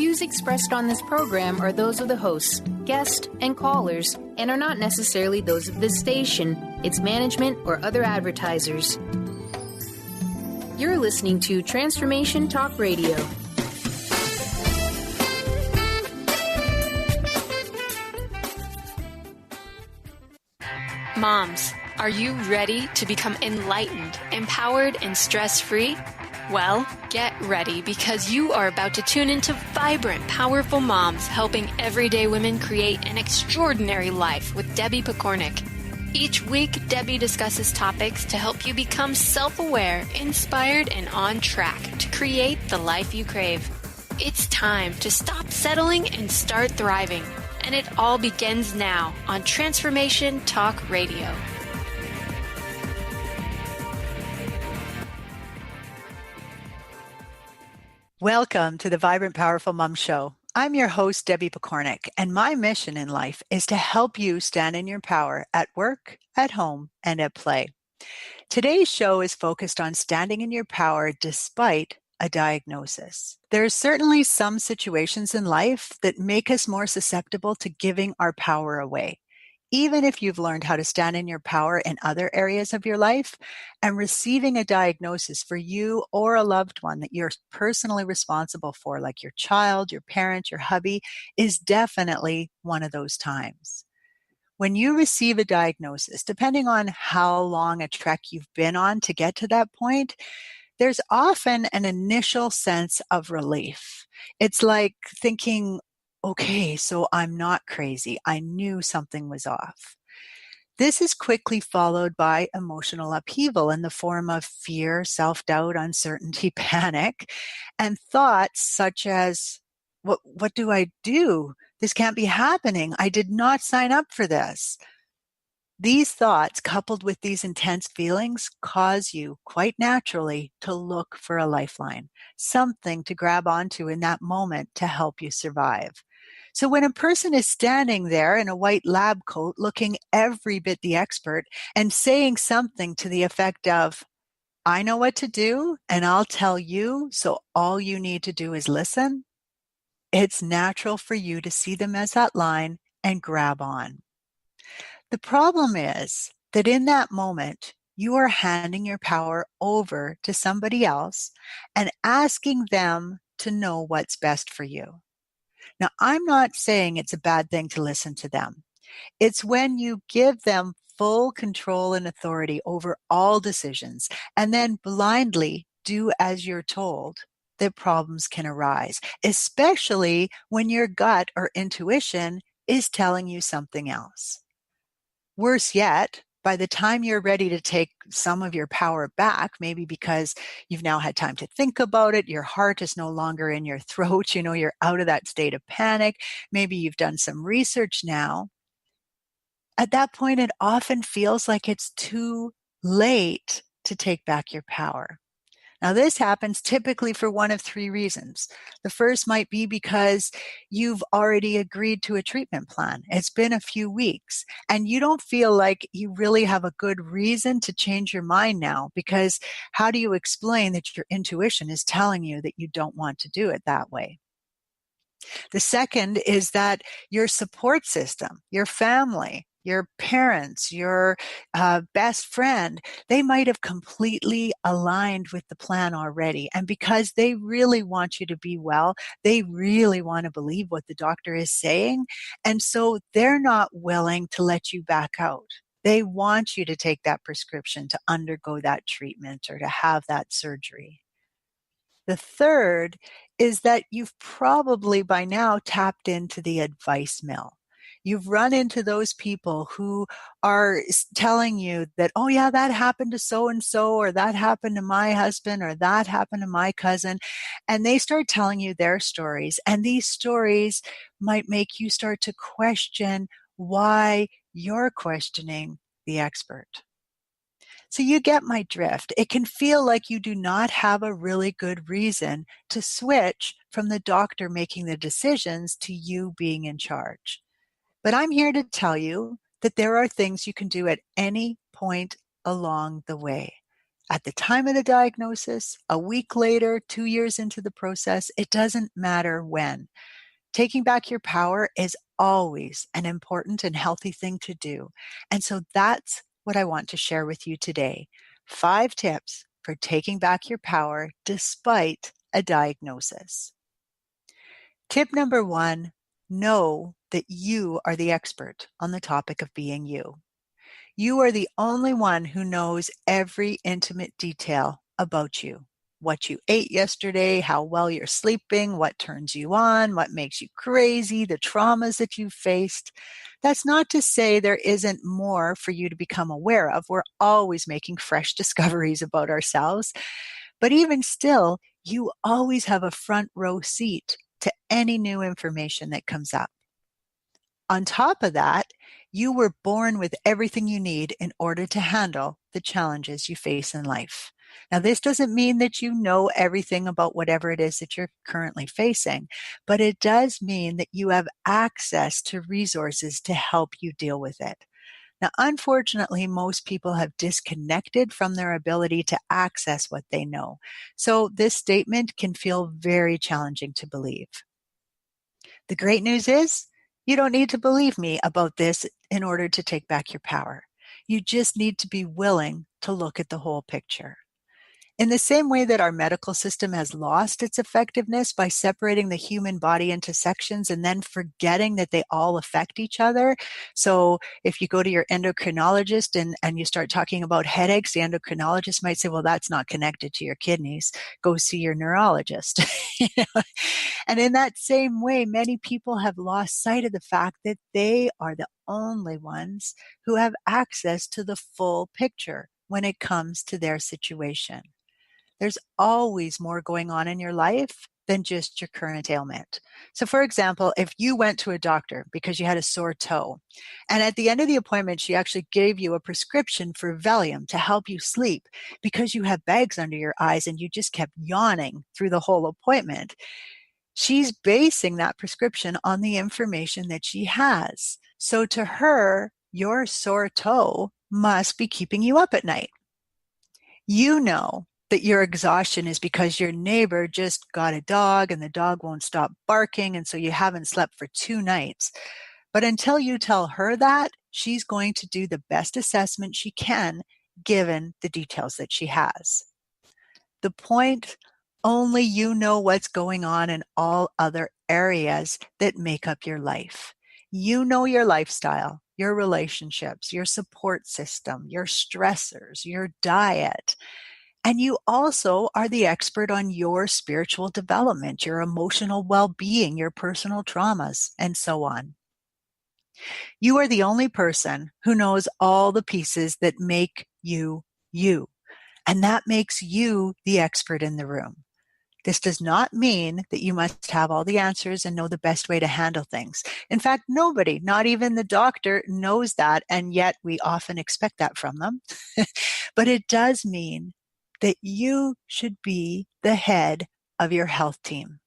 views expressed on this program are those of the hosts, guests, and callers, and are not necessarily those of this station, its management, or other advertisers. You're listening to Transformation Talk Radio. Moms, are you ready to become enlightened, empowered, and stress-free? Well, get ready because you are about to tune into vibrant, powerful moms helping everyday women create an extraordinary life with Debbie Pokornik. Each week, Debbie discusses topics to help you become self-aware, inspired, and on track to create the life you crave. It's time to stop settling and start thriving. And it all begins now on Transformation Talk Radio. Welcome to the Vibrant Powerful Mom Show. I'm your host, Debbie Pokornik, and my mission in life is to help you stand in your power at work, at home, and at play. Today's show is focused on standing in your power despite a diagnosis. There are certainly some situations in life that make us more susceptible to giving our power away. Even if you've learned how to stand in your power in other areas of your life, and receiving a diagnosis for you or a loved one that you're personally responsible for, like your child, your parent, your hubby, is definitely one of those times. When you receive a diagnosis, depending on how long a trek you've been on to get to that point, there's often an initial sense of relief. It's like thinking, okay, so I'm not crazy. I knew something was off. This is quickly followed by emotional upheaval in the form of fear, self-doubt, uncertainty, panic, and thoughts such as, what do I do? This can't be happening. I did not sign up for this. These thoughts, coupled with these intense feelings, cause you, quite naturally, to look for a lifeline, something to grab onto in that moment to help you survive. So when a person is standing there in a white lab coat, looking every bit the expert, and saying something to the effect of, I know what to do, and I'll tell you, so all you need to do is listen, it's natural for you to see them as that line and grab on. The problem is that in that moment, you are handing your power over to somebody else and asking them to know what's best for you. Now, I'm not saying it's a bad thing to listen to them. It's when you give them full control and authority over all decisions and then blindly do as you're told that problems can arise, especially when your gut or intuition is telling you something else. Worse yet, by the time you're ready to take some of your power back, maybe because you've now had time to think about it, your heart is no longer in your throat, you're out of that state of panic, maybe you've done some research now. At that point, it often feels like it's too late to take back your power. Now, this happens typically for one of three reasons. The first might be because you've already agreed to a treatment plan. It's been a few weeks, and you don't feel like you really have a good reason to change your mind now, because how do you explain that your intuition is telling you that you don't want to do it that way? The second is that your support system, your family, your parents, your best friend, they might have completely aligned with the plan already. And because they really want you to be well, they really want to believe what the doctor is saying. And so they're not willing to let you back out. They want you to take that prescription, to undergo that treatment, or to have that surgery. The third is that you've probably by now tapped into the advice mill. You've run into those people who are telling you that, oh yeah, that happened to so-and-so, or that happened to my husband, or that happened to my cousin. And they start telling you their stories. And these stories might make you start to question why you're questioning the expert. So you get my drift. It can feel like you do not have a really good reason to switch from the doctor making the decisions to you being in charge. But I'm here to tell you that there are things you can do at any point along the way. At the time of the diagnosis, a week later, 2 years into the process, it doesn't matter when. Taking back your power is always an important and healthy thing to do. And so that's what I want to share with you today. 5 tips for taking back your power despite a diagnosis. Tip number 1, know that you are the expert on the topic of being you. You are the only one who knows every intimate detail about you. What you ate yesterday, how well you're sleeping, what turns you on, what makes you crazy, the traumas that you've faced. That's not to say there isn't more for you to become aware of. We're always making fresh discoveries about ourselves. But even still, you always have a front row seat to any new information that comes up. On top of that, you were born with everything you need in order to handle the challenges you face in life. Now, this doesn't mean that you know everything about whatever it is that you're currently facing, but it does mean that you have access to resources to help you deal with it. Now, unfortunately, most people have disconnected from their ability to access what they know. So this statement can feel very challenging to believe. The great news is you don't need to believe me about this in order to take back your power. You just need to be willing to look at the whole picture. In the same way that our medical system has lost its effectiveness by separating the human body into sections and then forgetting that they all affect each other. So if you go to your endocrinologist and you start talking about headaches, the endocrinologist might say, well, that's not connected to your kidneys. Go see your neurologist. You know? And in that same way, many people have lost sight of the fact that they are the only ones who have access to the full picture when it comes to their situation. There's always more going on in your life than just your current ailment. So for example, if you went to a doctor because you had a sore toe, and at the end of the appointment, she actually gave you a prescription for Valium to help you sleep because you have bags under your eyes and you just kept yawning through the whole appointment, she's basing that prescription on the information that she has. So to her, your sore toe must be keeping you up at night. You know that your exhaustion is because your neighbor just got a dog and the dog won't stop barking, and so you haven't slept for 2 nights. But until you tell her that, she's going to do the best assessment she can given the details that she has. The point, only you know what's going on in all other areas that make up your life. You know your lifestyle, your relationships, your support system, your stressors, your diet. And you also are the expert on your spiritual development, your emotional well-being, your personal traumas, and so on. You are the only person who knows all the pieces that make you, you. And that makes you the expert in the room. This does not mean that you must have all the answers and know the best way to handle things. In fact, nobody, not even the doctor, knows that, and yet we often expect that from them. But it does mean that you should be the head of your health team.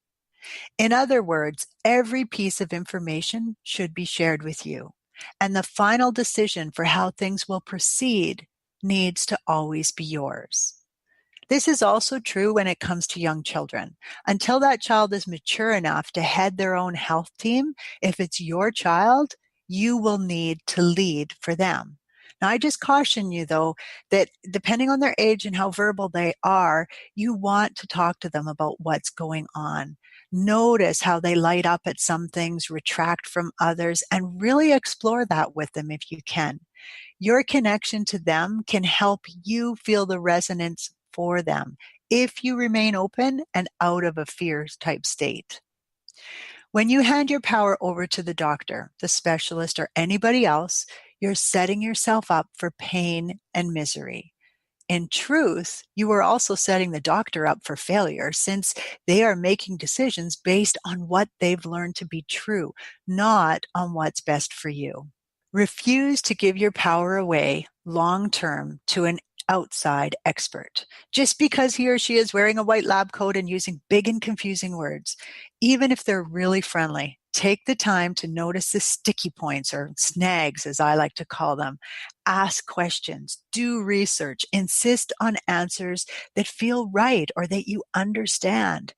In other words, every piece of information should be shared with you, and the final decision for how things will proceed needs to always be yours. This is also true when it comes to young children. Until that child is mature enough to head their own health team, if it's your child, you will need to lead for them. Now, I just caution you, though, that depending on their age and how verbal they are, you want to talk to them about what's going on. Notice how they light up at some things, retract from others, and really explore that with them if you can. Your connection to them can help you feel the resonance for them if you remain open and out of a fear type state. When you hand your power over to the doctor, the specialist, or anybody else, you're setting yourself up for pain and misery. In truth, you are also setting the doctor up for failure since they are making decisions based on what they've learned to be true, not on what's best for you. Refuse to give your power away long-term to an outside expert just because he or she is wearing a white lab coat and using big and confusing words. Even if they're really friendly, Take the time to notice the sticky points or snags, as I like to call them. Ask questions, do research, insist on answers that feel right or that you understand.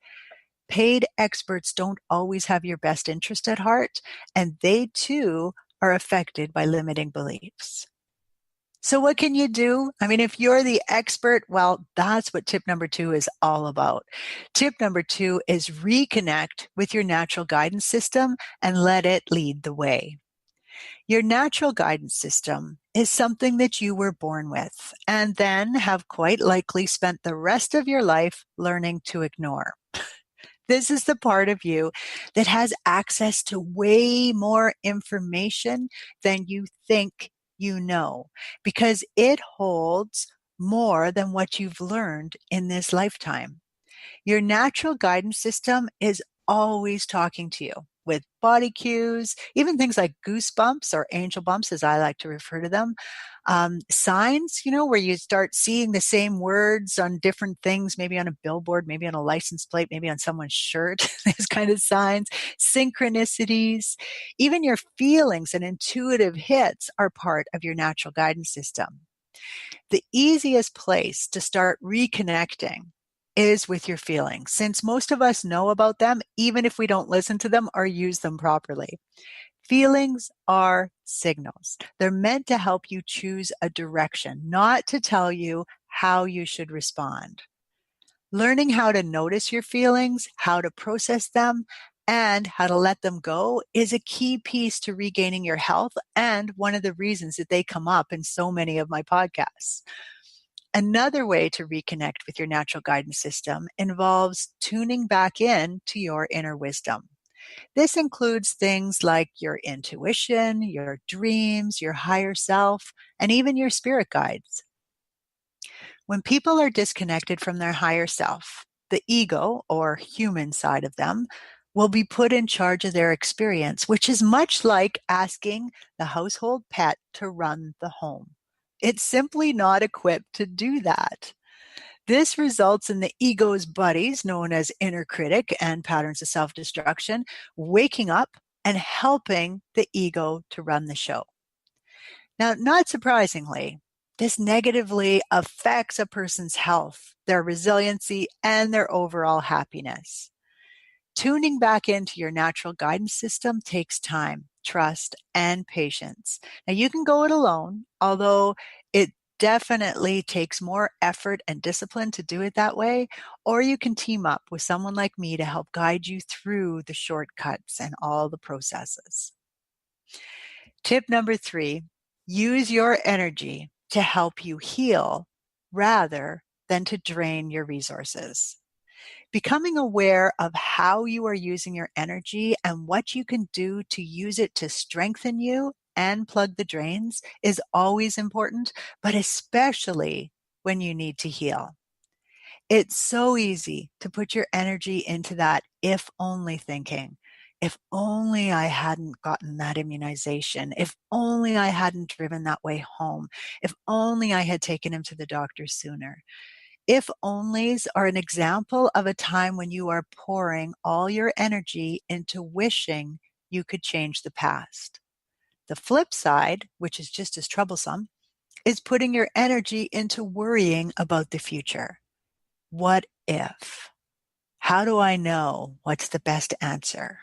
Paid experts don't always have your best interest at heart, and they too are affected by limiting beliefs. So what can you do? I mean, if you're the expert, well, that's what tip number 2 is all about. Tip number 2 is reconnect with your natural guidance system and let it lead the way. Your natural guidance system is something that you were born with and then have quite likely spent the rest of your life learning to ignore. This is the part of you that has access to way more information than you think you know, because it holds more than what you've learned in this lifetime. Your natural guidance system is always talking to you with body cues, even things like goosebumps or angel bumps, as I like to refer to them. Signs, where you start seeing the same words on different things, maybe on a billboard, maybe on a license plate, maybe on someone's shirt, these kind of signs, synchronicities, even your feelings and intuitive hits are part of your natural guidance system. The easiest place to start reconnecting is with your feelings, since most of us know about them, even if we don't listen to them or use them properly. Feelings are signals. They're meant to help you choose a direction, not to tell you how you should respond. Learning how to notice your feelings, how to process them, and how to let them go is a key piece to regaining your health and one of the reasons that they come up in so many of my podcasts. Another way to reconnect with your natural guidance system involves tuning back in to your inner wisdom. This includes things like your intuition, your dreams, your higher self, and even your spirit guides. When people are disconnected from their higher self, the ego or human side of them will be put in charge of their experience, which is much like asking the household pet to run the home. It's simply not equipped to do that. This results in the ego's buddies, known as inner critic and patterns of self-destruction, waking up and helping the ego to run the show. Now, not surprisingly, this negatively affects a person's health, their resiliency, and their overall happiness. Tuning back into your natural guidance system takes time, trust, and patience. Now, you can go it alone, although it definitely takes more effort and discipline to do it that way, or you can team up with someone like me to help guide you through the shortcuts and all the processes. Tip number 3, use your energy to help you heal rather than to drain your resources. Becoming aware of how you are using your energy and what you can do to use it to strengthen you and plug the drains is always important, but especially when you need to heal. It's so easy to put your energy into that if only thinking. If only I hadn't gotten that immunization. If only I hadn't driven that way home. If only I had taken him to the doctor sooner. If onlys are an example of a time when you are pouring all your energy into wishing you could change the past. The flip side, which is just as troublesome, is putting your energy into worrying about the future. What if? How do I know what's the best answer?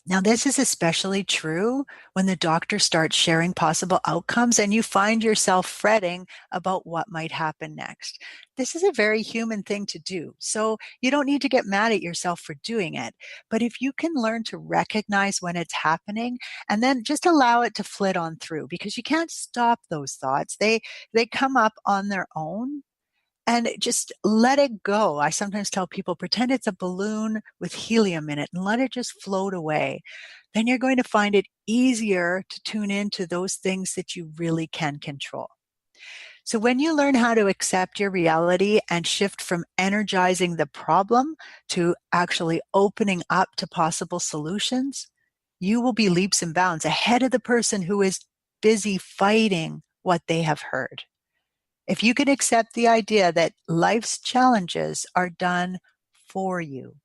Now, this is especially true when the doctor starts sharing possible outcomes and you find yourself fretting about what might happen next. This is a very human thing to do, so you don't need to get mad at yourself for doing it. But if you can learn to recognize when it's happening and then just allow it to flit on through, because you can't stop those thoughts. They come up on their own. And just let it go. I sometimes tell people, pretend it's a balloon with helium in it and let it just float away. Then you're going to find it easier to tune into those things that you really can control. So when you learn how to accept your reality and shift from energizing the problem to actually opening up to possible solutions, you will be leaps and bounds ahead of the person who is busy fighting what they have heard. If you can accept the idea that life's challenges are done for you,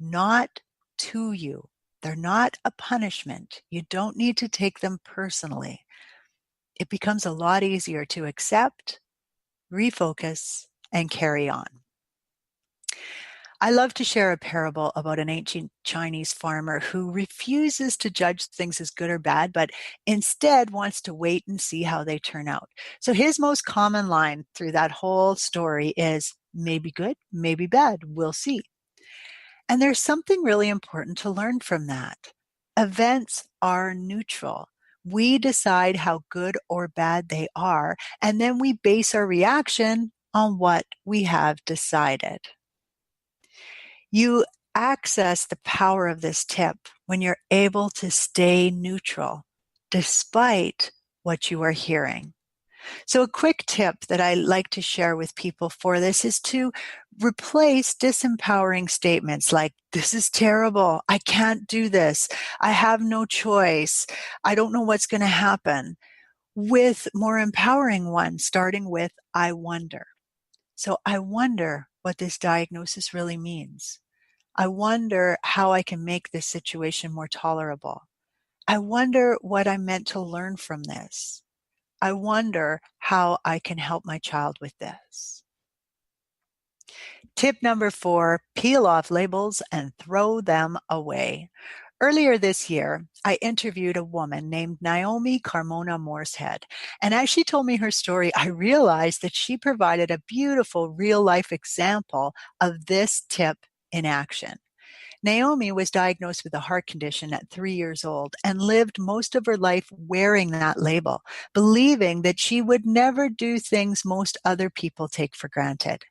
not to you, They're not a punishment. You don't need to take them personally. It becomes a lot easier to accept, refocus, and carry on. I love to share a parable about an ancient Chinese farmer who refuses to judge things as good or bad, but instead wants to wait and see how they turn out. So his most common line through that whole story is, maybe good, maybe bad, we'll see. And there's something really important to learn from that. Events are neutral. We decide how good or bad they are, and then we base our reaction on what we have decided. You access the power of this tip when you're able to stay neutral despite what you are hearing. So a quick tip that I like to share with people for this is to replace disempowering statements like, this is terrible, I can't do this, I have no choice, I don't know what's going to happen, with more empowering ones, starting with, I wonder. So I wonder what this diagnosis really means. I wonder how I can make this situation more tolerable. I wonder what I'm meant to learn from this. I wonder how I can help my child with this. Tip number 4, peel off labels and throw them away. Earlier this year, I interviewed a woman named Naomi Carmona Mooreshead. And as she told me her story, I realized that she provided a beautiful real-life example of this tip in action. Naomi was diagnosed with a heart condition at 3 years old and lived most of her life wearing that label, believing that she would never do things most other people take for granted.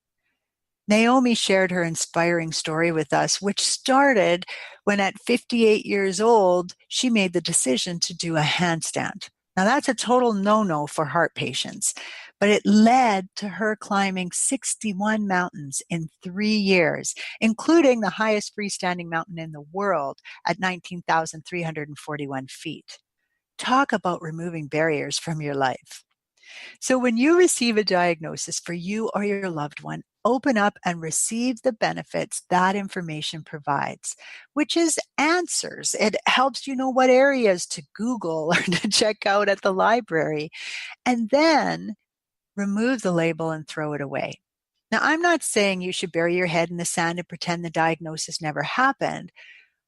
Naomi shared her inspiring story with us, which started when at 58 years old, she made the decision to do a handstand. Now that's a total no-no for heart patients, but it led to her climbing 61 mountains in 3 years, including the highest freestanding mountain in the world at 19,341 feet. Talk about removing barriers from your life. So when you receive a diagnosis for you or your loved one, open up and receive the benefits that information provides, which is answers. It helps you know what areas to Google or to check out at the library, and then remove the label and throw it away. Now, I'm not saying you should bury your head in the sand and pretend the diagnosis never happened.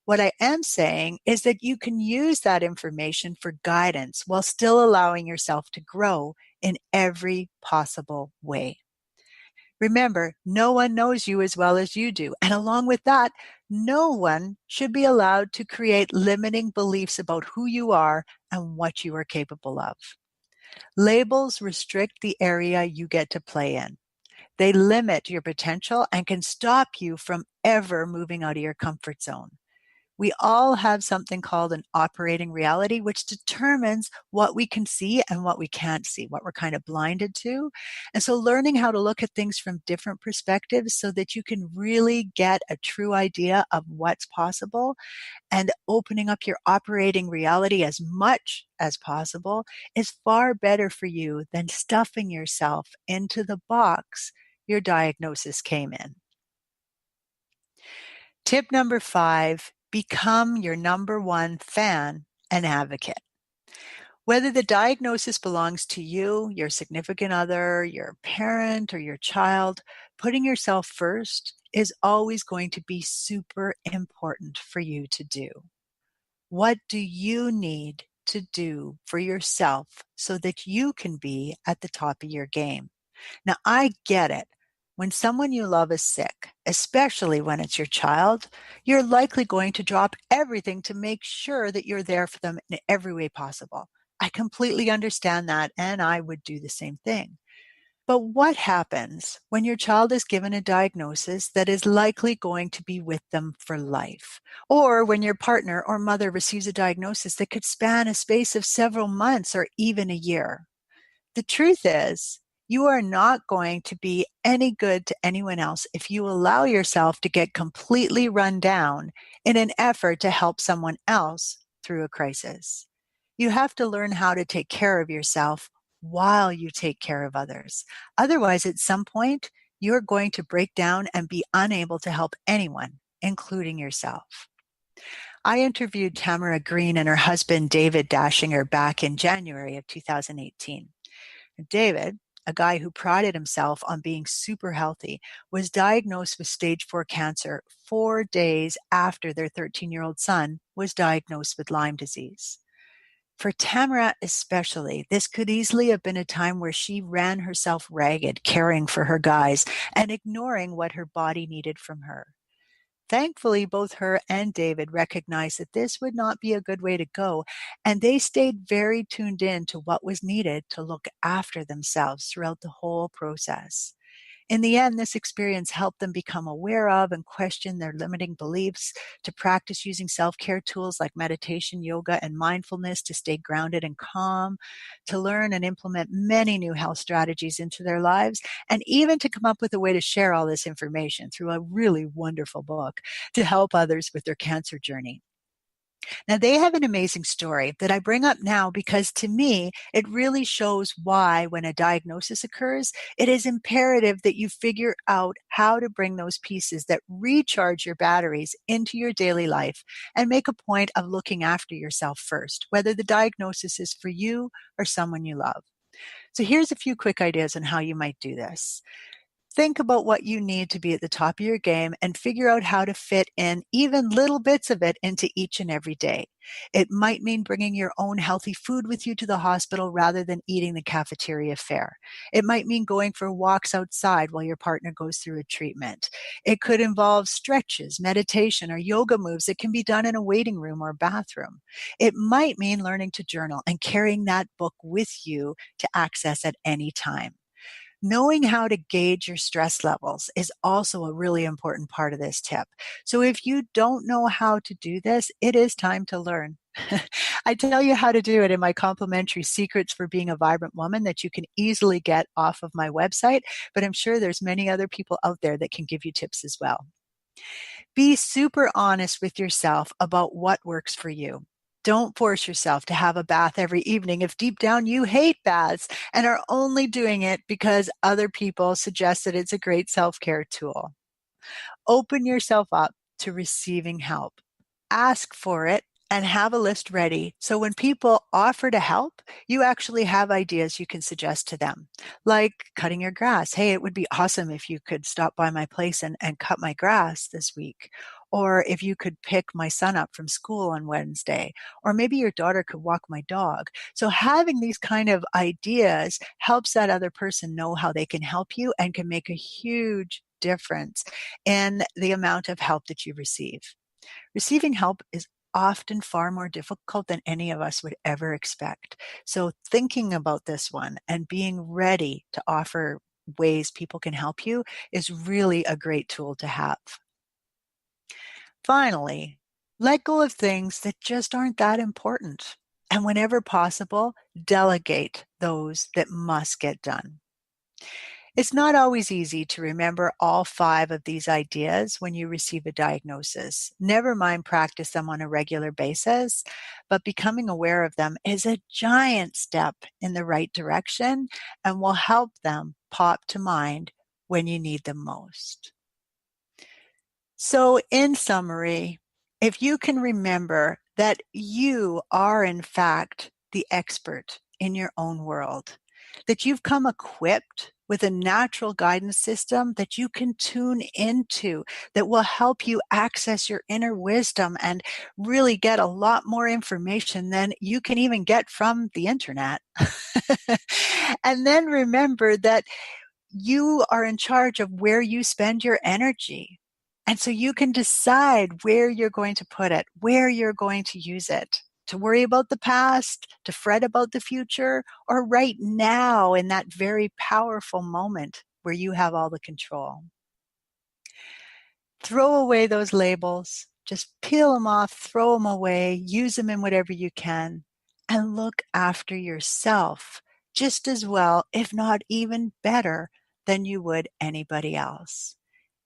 What I am saying is that you can use that information for guidance while still allowing yourself to grow in every possible way. Remember, no one knows you as well as you do. And along with that, no one should be allowed to create limiting beliefs about who you are and what you are capable of. Labels restrict the area you get to play in. They limit your potential and can stop you from ever moving out of your comfort zone. We all have something called an operating reality, which determines what we can see and what we can't see, what we're kind of blinded to. And so learning how to look at things from different perspectives so that you can really get a true idea of what's possible and opening up your operating reality as much as possible is far better for you than stuffing yourself into the box your diagnosis came in. Tip number 5, become your number one fan and advocate. Whether the diagnosis belongs to you, your significant other, your parent, or your child, putting yourself first is always going to be super important for you to do. What do you need to do for yourself so that you can be at the top of your game? Now, I get it. When someone you love is sick, especially when it's your child, you're likely going to drop everything to make sure that you're there for them in every way possible. I completely understand that, and I would do the same thing. But what happens when your child is given a diagnosis that is likely going to be with them for life? Or when your partner or mother receives a diagnosis that could span a space of several months or even a year? The truth is, you are not going to be any good to anyone else if you allow yourself to get completely run down in an effort to help someone else through a crisis. You have to learn how to take care of yourself while you take care of others. Otherwise, at some point, you're going to break down and be unable to help anyone, including yourself. I interviewed Tamara Green and her husband David Dashinger back in January of 2018. David, a guy who prided himself on being super healthy, was diagnosed with stage 4 cancer 4 days after their 13-year-old son was diagnosed with Lyme disease. For Tamara especially, this could easily have been a time where she ran herself ragged caring for her guys and ignoring what her body needed from her. Thankfully, both her and David recognized that this would not be a good way to go, and they stayed very tuned in to what was needed to look after themselves throughout the whole process. In the end, this experience helped them become aware of and question their limiting beliefs, to practice using self-care tools like meditation, yoga, and mindfulness to stay grounded and calm, to learn and implement many new health strategies into their lives, and even to come up with a way to share all this information through a really wonderful book to help others with their cancer journey. Now, they have an amazing story that I bring up now because to me, it really shows why, when a diagnosis occurs, it is imperative that you figure out how to bring those pieces that recharge your batteries into your daily life and make a point of looking after yourself first, whether the diagnosis is for you or someone you love. So here's a few quick ideas on how you might do this. Think about what you need to be at the top of your game and figure out how to fit in even little bits of it into each and every day. It might mean bringing your own healthy food with you to the hospital rather than eating the cafeteria fare. It might mean going for walks outside while your partner goes through a treatment. It could involve stretches, meditation, or yoga moves that can be done in a waiting room or bathroom. It might mean learning to journal and carrying that book with you to access at any time. Knowing how to gauge your stress levels is also a really important part of this tip. So if you don't know how to do this, it is time to learn. I tell you how to do it in my complimentary Secrets for Being a Vibrant Woman that you can easily get off of my website, but I'm sure there's many other people out there that can give you tips as well. Be super honest with yourself about what works for you. Don't force yourself to have a bath every evening if deep down you hate baths and are only doing it because other people suggest that it's a great self-care tool. Open yourself up to receiving help. Ask for it and have a list ready so when people offer to help, you actually have ideas you can suggest to them. Like cutting your grass. Hey, it would be awesome if you could stop by my place and cut my grass this week. Or if you could pick my son up from school on Wednesday. Or maybe your daughter could walk my dog. So having these kind of ideas helps that other person know how they can help you and can make a huge difference in the amount of help that you receive. Receiving help is often far more difficult than any of us would ever expect. So thinking about this one and being ready to offer ways people can help you is really a great tool to have. Finally, let go of things that just aren't that important. And whenever possible, delegate those that must get done. It's not always easy to remember all 5 of these ideas when you receive a diagnosis. Never mind practice them on a regular basis, but becoming aware of them is a giant step in the right direction and will help them pop to mind when you need them most. So in summary, if you can remember that you are in fact the expert in your own world, that you've come equipped with a natural guidance system that you can tune into that will help you access your inner wisdom and really get a lot more information than you can even get from the internet. And then remember that you are in charge of where you spend your energy. And so you can decide where you're going to put it, where you're going to use it, to worry about the past, to fret about the future, or right now in that very powerful moment where you have all the control. Throw away those labels. Just peel them off, throw them away, use them in whatever you can, and look after yourself just as well, if not even better, than you would anybody else.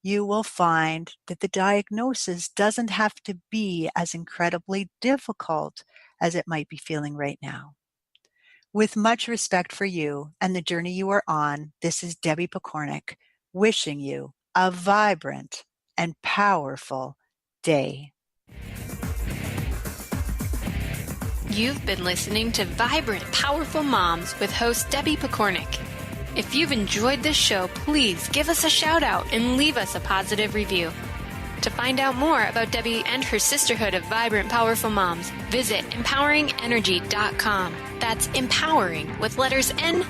You will find that the diagnosis doesn't have to be as incredibly difficult as it might be feeling right now. With much respect for you and the journey you are on, this is Debbie Pokornik wishing you a vibrant and powerful day. You've been listening to Vibrant, Powerful Moms with host Debbie Pokornik. If you've enjoyed this show, please give us a shout out and leave us a positive review. To find out more about Debbie and her sisterhood of Vibrant, Powerful Moms, visit empoweringenergy.com. That's empowering with letters NRG.com.